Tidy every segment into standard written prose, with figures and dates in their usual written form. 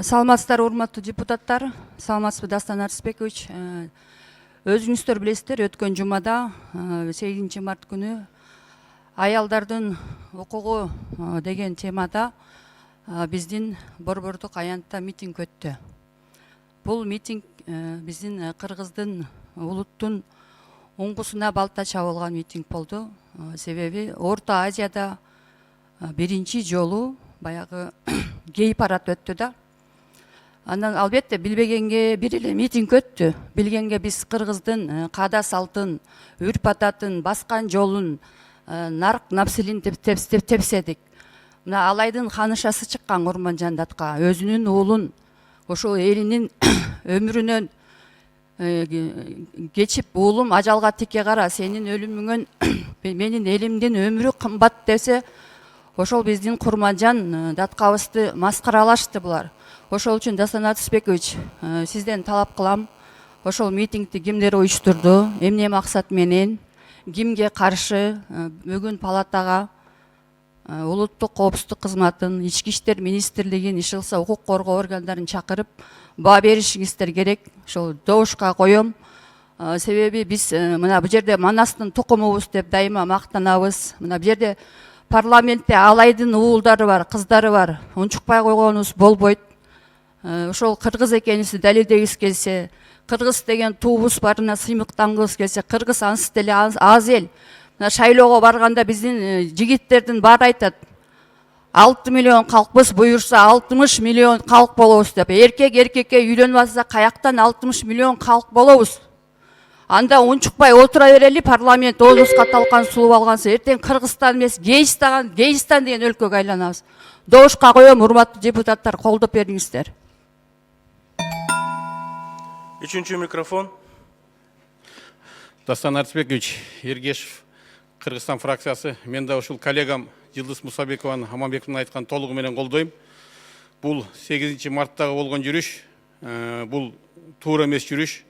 Саламатсыздар, урматтуу депутаттар. Саламатсызбы, Дастан Арыспекович. Өзүңүздөр билесиздер, өткөн жумада 8 март күнү аялдардын укугу деген темада биздин борбордук аянтта митинг өттү. Бул митинг биздин Кыргыздын улуттун оңгусуна балта чабылган митинг болду. Себеби Орто Азияда биринчи жолу баягы гей парад өттү да. Андан албетте билбегенге бир эле митинг өттү. Билгенге биз Кыргыздын каада салтын, үрп адатын, баскан жолун, нарк напсилин тепседик. Мына Алайдын ханышасы чыккан Курманжан Датка өзүнүн уулун ошол элинин өмүрүнөн кечип, уулум ажалга тике кара, сенин өлүмүңөн менин элимдин өмүрү кымбат десе, ошол биздин Курманжан Даткабызды маскаралашты булар. Ошол үчүн Дастан Арыспекович, сизден талап кылам. Ошол митингди кимдер уюштурду, эмне максат менен, кимге каршы, бүгүн палатага улуттук коопсуздук кызматын, ички иштер министрлигин, иш кылса укук коргоо органдарын чакырып баа беришиңиздер керек. Ошол добушка коем. Себеби биз мына бу жерде Манастын тукумубуз деп дайыма мактанабыз. Мына бу жерде парламентте Алайдын уулдары бар, кыздары бар. Унчукпай койгонубуз болбойт. Ошол кыргыз экенибизди далилдегибиз келсе, кыргыз деген туубуз барына сыймыктангыбыз келсе, кыргыз ансыз деле аз эл. Мына шайлоого барганда биздин жигиттердин баары айтат, 6 миллион калкпыз, буюрса 60 миллион калк болобуз деп. Эркек эркекке үйлөнүп атса каяктан 60 миллион калк болобуз? Анда унчукпай отура берели, парламент оозубузга талкан сулуп алгансы, эртең Кыргызстан эмес, Гейстан деген өлкөгө айланабыз. Добушка коем, урматтуу депутаттар, колдоп бериңиздер. Үчүнчү микрофон. Дастан Арыспекович, Ергешев, Кыргызстан фракциясы. Мен да ушул коллегам Жылдыз Мусабекованын, Аманбековдун айткан толугу менен колдойм. Бул 8 марттагы болгон жүрүш, бул туура эмес жүрүш.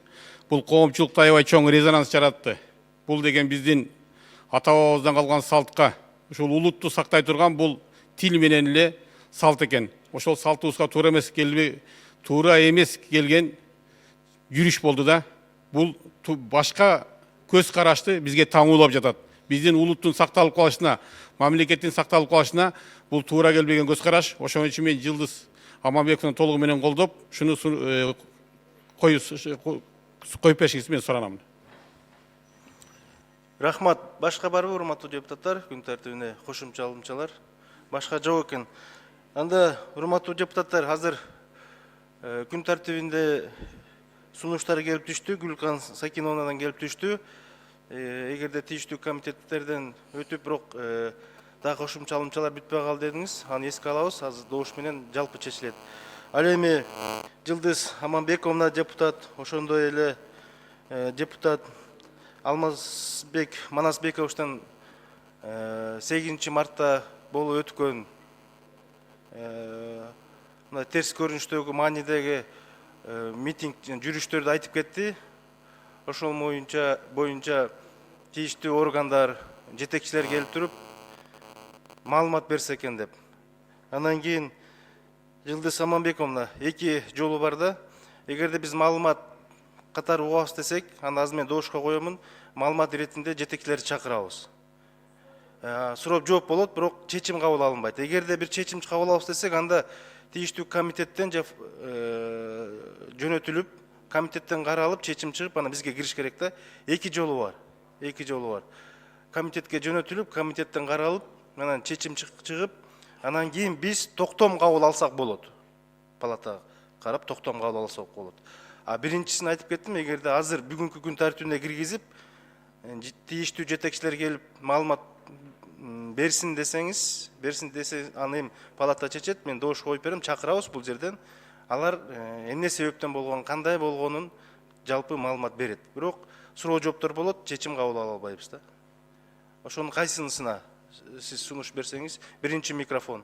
Бул коомчулукта аябай чоң резонанс жаратты. Бул деген биздин ата бабабыздан калган салтка, ушул улутту сактай турган бул тил менен эле салт экен. Ошол салтыбызга туура эмес келген жүрүш болду да. Бул башка көз карашты бизге таңуулап жатат. Биздин улуттун сакталып калышына, мамлекеттин сакталып калышына бул туура келбеген көз караш. Ошон үчүн мен Жылдыз Аманбековдун толугу менен колдоп, шуну коюп беришиңизди мен суранам. Рахмат. Башка барбы, урматтуу депутаттар? Күн тартибине кошумчалымчалар. Башка жок экен. Анда, урматтуу депутаттар, азыр күн тартибинде сунуштар келип түштү, Гүлкан Сакиновнадан келип түштү. Эгерде тийиштүү комитеттерден өтүп, бирок да кошумчалымчалар бүтпөй калды дедиңиз, аны эске алабыз, азыр добуш менен жалпы чечилет. Ал эми Жылдыз Аманбековна депутат, ошондой эле депутат Алмазбек Манасбековичтен 8 мартта болуп өткөн терс көрүнүштөгү маанидеги митинг жүрүштөрдү айтып кетти. Ошол боюнча тийиштүү органдар, жетекчилер келип туруп маалымат берсе экен деп. Андан кийин Жылдыз Аманбековна 2 жолу бар да. Эгерде биз маалымат катары угабыз десек, аны азыр мен добушка коемун, маалымат иретинде жетекчилерди чакырабыз. Суроо жооп болот, бирок чечим кабыл алынбайт. Эгерде бир чечим кабыл алабыз десек, анда тийиштүү комитеттен жөнөтүлүп, комитеттен каралып, чечим чыгып, ана бизге кириш керек да. 2 жолу бар. Комитетке жөнөтүлүп, комитеттен каралып, анан чечим чыгып, анан кийин биз токтом кабыл алсак болот. Палатага карап токтом кабыл алсак болот. Биринчисин айтып кеттим, эгерде азыр бүгүнкү күн тартибине киргизип, тийиштүү жетекчилер келип маалымат берсин десе, аны эми палата чечет, мен добуш коюп берем, чакырабыз бул жерден. Алар эмне себептен болгон, кандай болгонун жалпы маалымат берет. Бирок суроо жооптор болот, чечим кабыл ала албайбыз да. Ошонун кайсынысына сиз сунуш берсеңиз, биринчи микрофон.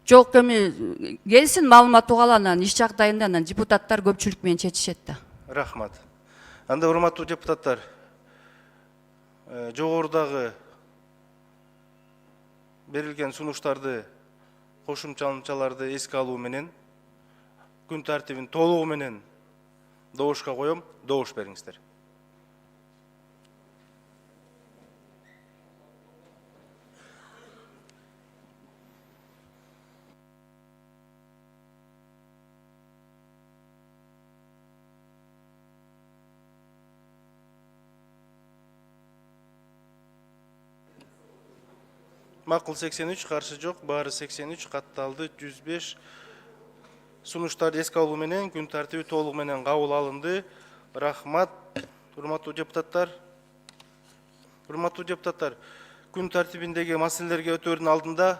Жок, эми келсин маалымат угаланан, иш жагдайында анан депутаттар көпчүлүк менен чечишет да. Рахмат. Анда, урматтуу депутаттар, жогорудагы берилген сунуштарды кошумчаларды эске алуу менен күн тартибин толугу менен добушка коем. Добуш бериңиздер. Макул 83, каршы жок, баары 83, катталды 105. Сунуштарды эске алуу менен күн тартиби толугу менен кабыл алынды. Рахмат, урматтуу депутаттар. Урматтуу депутаттар, күн тартибиндеги маселелерге өтөөрдүн алдында